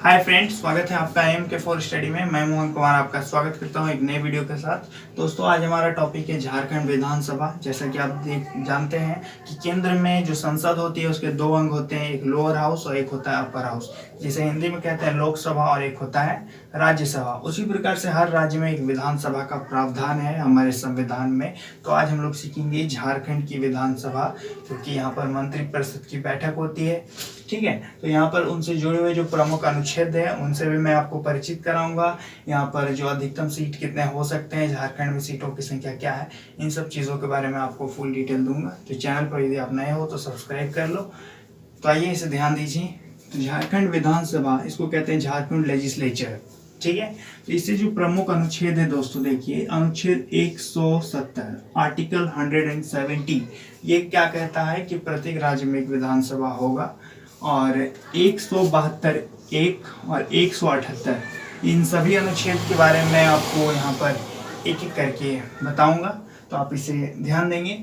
Hi friends, स्वागत है आपका AM के4 स्टडी में। मैं मोहन कुमार आपका स्वागत करता हूं एक नए वीडियो के साथ। दोस्तों, आज हमारा टॉपिक है झारखंड विधानसभा। जैसा कि आप जानते हैं कि केंद्र में जो संसद होती है उसके दो अंग होते हैं, एक लोअर हाउस और एक होता है अपर हाउस, जिसे हिंदी में कहते हैं लोकसभा, और एक होता है राज्यसभा। उसी प्रकार से हर राज्य में एक विधानसभा का प्रावधान है हमारे संविधान में। तो आज हम लोग सीखेंगे झारखंड की विधानसभा, क्योंकि यहाँ पर मंत्रिपरिषद की बैठक होती है। ठीक है, तो यहाँ पर उनसे जुड़े हुए जो प्रमुख अनुच्छेद है उनसे भी मैं आपको परिचित कराऊंगा। यहाँ पर जो अधिकतम सीट कितने हो सकते हैं, झारखंड में सीटों की संख्या क्या है, इन सब चीज़ों के बारे में आपको फुल डिटेल दूंगा। तो चैनल पर यदि आप नए हो तो सब्सक्राइब कर लो। तो आइए इसे ध्यान दीजिए। तो झारखंड विधानसभा, इसको कहते हैं झारखंड लेजिस्लेचर। ठीक है, तो इससे जो प्रमुख अनुच्छेद है दोस्तों, देखिए अनुच्छेद 170 आर्टिकल 170, ये क्या कहता है कि प्रत्येक राज्य में एक विधानसभा होगा। और 172 एक और 178 इन सभी अनुच्छेद के बारे में आपको यहाँ पर एक एक करके बताऊंगा, तो आप इसे ध्यान देंगे।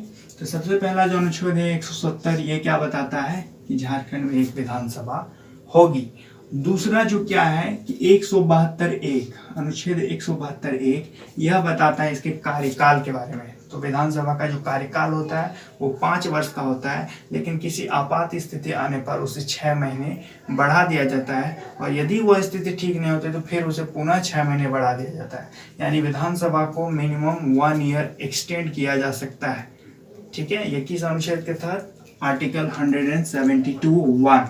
तो सबसे पहला जो अनुच्छेद है 170, ये क्या बताता है कि झारखंड में एक विधानसभा होगी। दूसरा जो क्या है कि 172 अनुच्छेद 172 यह बताता है इसके कार्यकाल के बारे में। तो विधानसभा का जो कार्यकाल होता है वो 5 वर्ष का होता है, लेकिन किसी आपात स्थिति आने पर उसे 6 महीने बढ़ा दिया जाता है, और यदि वह स्थिति ठीक नहीं होती तो फिर उसे पुनः 6 महीने बढ़ा दिया जाता है। यानी विधानसभा को मिनिमम 1 ईयर एक्सटेंड किया जा सकता है। ठीक है, ये किस अनुच्छेद के तहत? आर्टिकल 172(1).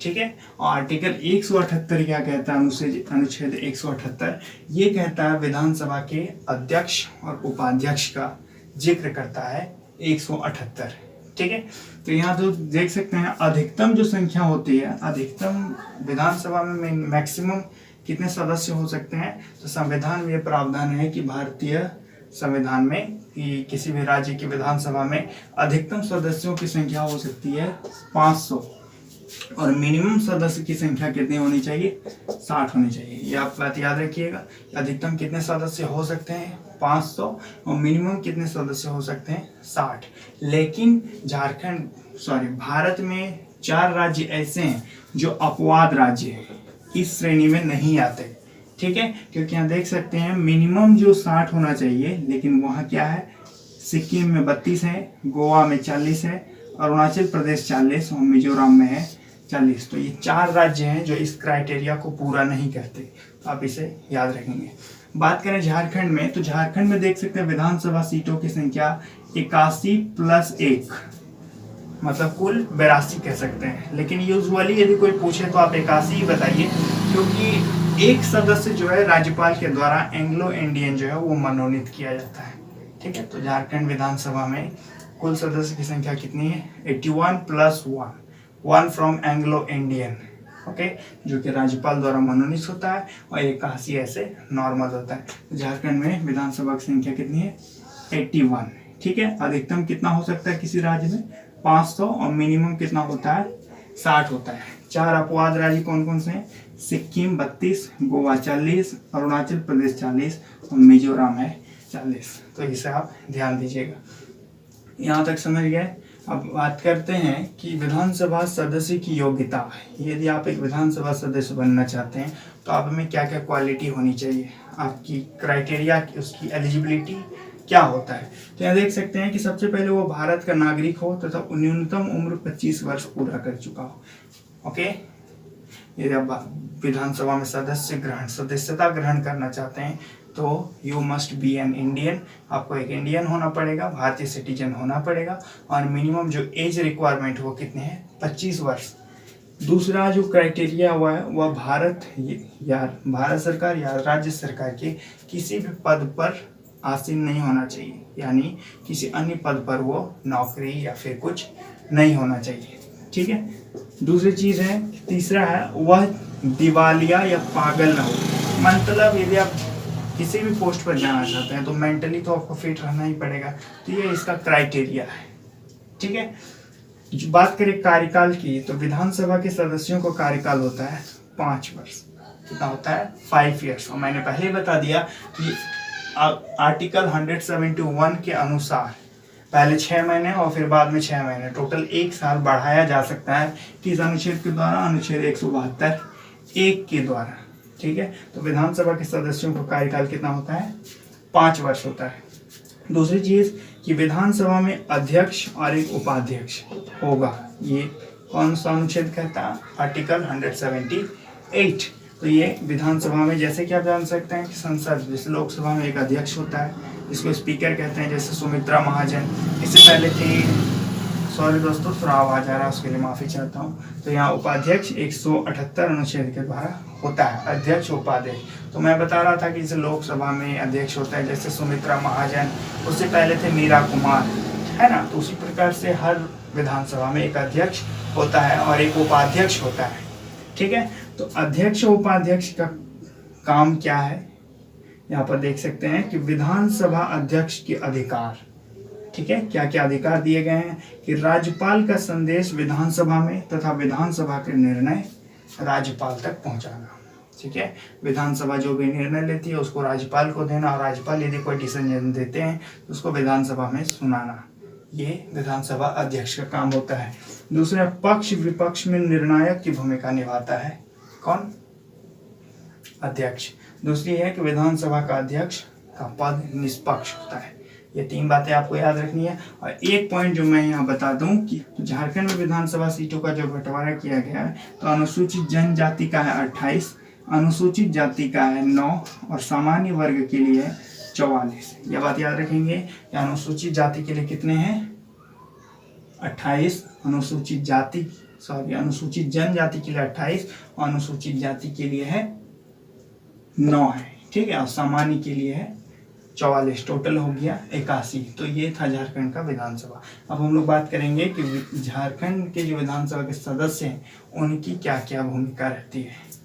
ठीक है, और आर्टिकल 178 क्या कहता है? अनुच्छेद 178 ये कहता है विधानसभा के अध्यक्ष और उपाध्यक्ष का जिक्र करता है 178। ठीक है, तो यहाँ तो देख सकते हैं अधिकतम जो संख्या होती है, अधिकतम विधानसभा में मैक्सिमम कितने सदस्य हो सकते हैं। तो संविधान में ये प्रावधान है कि भारतीय संविधान में कि किसी भी राज्य की विधानसभा में अधिकतम सदस्यों की संख्या हो सकती है 500, और मिनिमम सदस्य की संख्या कितनी होनी चाहिए? 60 होनी चाहिए। ये आप बात याद रखिएगा। अधिकतम कितने सदस्य हो सकते हैं? 500, और मिनिमम कितने सदस्य हो सकते हैं? 60। लेकिन भारत में 4 राज्य ऐसे हैं जो अपवाद राज्य हैं, इस श्रेणी में नहीं आते। ठीक है, क्योंकि यहाँ देख सकते हैं मिनिमम जो 60 होना चाहिए, लेकिन वहाँ क्या है? सिक्किम में 32 है, गोवा में 40 है, अरुणाचल प्रदेश 40 और मिजोरम में है 40। तो ये 4 राज्य हैं जो इस क्राइटेरिया को पूरा नहीं करते। तो आप इसे याद रखेंगे। बात करें झारखंड में, तो झारखंड में देख सकते हैं विधानसभा सीटों की संख्या 81 + 1, मतलब कुल 82 कह सकते हैं। लेकिन यूजुअली यदि कोई पूछे तो आप 81 ही बताइए, क्योंकि एक सदस्य जो है राज्यपाल के द्वारा एंग्लो इंडियन जो है वो मनोनीत किया जाता है। ठीक है, तो झारखंड विधानसभा में कुल सदस्य की संख्या कितनी है? 81 + 1 फ्रॉम एंग्लो इंडियन, ओके, जो कि राज्यपाल द्वारा मनोनीत होता है, और 81 ऐसे नॉर्मल होता है। तो झारखंड में विधानसभा की संख्या कितनी है? 81। ठीक है, अधिकतम कितना हो सकता है किसी राज्य में? 500, और मिनिमम कितना होता है? 60 होता है। 4 अपवाद राज्य कौन कौन से हैं? सिक्किम 32, गोवा 40, अरुणाचल प्रदेश 40 और मिजोरम है 40। तो इसे आप ध्यान दीजिएगा। यहाँ तक समझ गए। अब बात करते हैं कि विधानसभा सदस्य की योग्यता। यदि आप एक विधानसभा सदस्य बनना चाहते हैं तो आप में क्या क्या क्वालिटी होनी चाहिए, आपकी क्राइटेरिया, उसकी एलिजिबिलिटी क्या होता है। तो यहाँ देख सकते हैं कि सबसे पहले वो भारत का नागरिक हो तथा न्यूनतम उम्र 25 वर्ष पूरा कर चुका हो। ओके, यदि आप विधानसभा में सदस्यता ग्रहण करना चाहते हैं तो you must be an Indian, आपको एक इंडियन होना पड़ेगा, भारतीय सिटीजन होना पड़ेगा, और मिनिमम जो एज रिक्वायरमेंट वो कितने हैं? 25 वर्ष। दूसरा जो क्राइटेरिया हुआ है वह भारत सरकार या राज्य सरकार के किसी भी पद पर आसीन नहीं होना चाहिए, यानी किसी अन्य पद पर वो नौकरी या फिर कुछ नहीं होना चाहिए। ठीक है, दूसरी चीज़ है, तीसरा है वह दिवालिया या पागल ना हो। मतलब यदि आप किसी भी पोस्ट पर जाना चाहते हैं तो मेंटली तो आपको फिट रहना ही पड़ेगा। तो ये इसका क्राइटेरिया है। ठीक है, जो बात करें कार्यकाल की, तो विधानसभा के सदस्यों को कार्यकाल होता है 5 वर्ष। कितना होता है? 5 ईयर्स। और मैंने पहले ही बता दिया कि आर्टिकल 171 के अनुसार पहले 6 महीने और फिर बाद में 6 महीने, टोटल 1 साल बढ़ाया जा सकता है। किस अनुच्छेद के द्वारा? अनुच्छेद 172 एक के द्वारा। ठीक है, तो विधानसभा के सदस्यों का कार्यकाल कितना होता है? 5 वर्ष होता है। दूसरी चीज कि विधानसभा में अध्यक्ष और एक उपाध्यक्ष होगा। ये कौन सा अनुच्छेद कहता है? आर्टिकल 178। तो ये विधानसभा में, जैसे कि आप जान सकते हैं कि संसद जैसे लोकसभा में एक अध्यक्ष होता है जिसको स्पीकर कहते हैं, जैसे सुमित्रा महाजन। इससे पहले थी, सॉरी दोस्तों थोड़ा आवाज आ रहा है उसके लिए माफी चाहता हूँ। तो यहाँ उपाध्यक्ष 178 अनुच्छेद के द्वारा होता है, अध्यक्ष उपाध्यक्ष। तो मैं बता रहा था कि जैसे लोकसभा में अध्यक्ष होता है जैसे सुमित्रा महाजन, उससे पहले थे मीरा कुमार, है ना। तो उसी प्रकार से हर विधानसभा में एक अध्यक्ष होता है और एक उपाध्यक्ष होता है। ठीक है, तो अध्यक्ष और उपाध्यक्ष का काम क्या है? यहाँ पर देख सकते हैं कि विधानसभा अध्यक्ष के अधिकार, ठीक है, क्या क्या अधिकार दिए गए हैं कि राज्यपाल का संदेश विधानसभा में तथा विधानसभा के निर्णय राज्यपाल तक पहुंचाना। ठीक है, विधानसभा जो भी निर्णय लेती है उसको राज्यपाल को देना, और राज्यपाल यदि कोई डिसीजन देते हैं तो उसको विधानसभा में सुनाना। ये विधानसभा अध्यक्ष का काम होता है। दूसरा, पक्ष विपक्ष में निर्णायक की भूमिका निभाता है। कौन? अध्यक्ष। दूसरी है कि विधानसभा का अध्यक्ष का पद निष्पक्ष होता है। ये 3 बातें आपको याद रखनी है। और एक पॉइंट जो मैं यहाँ बता दूं कि झारखंड में विधानसभा सीटों का जो बंटवारा किया गया है, तो अनुसूचित जनजाति का है 28, अनुसूचित जाति का है 9 और सामान्य वर्ग के लिए 44। यह बात याद रखेंगे कि अनुसूचित जाति के लिए कितने हैं? 28, अनुसूचित जनजाति के लिए 28 और अनुसूचित जाति के लिए है 9 है। ठीक है, और सामान्य के लिए है 44, टोटल हो गया 81। तो ये था झारखंड का विधानसभा। अब हम लोग बात करेंगे कि झारखंड के जो विधानसभा के सदस्य हैं उनकी क्या क्या भूमिका रहती है।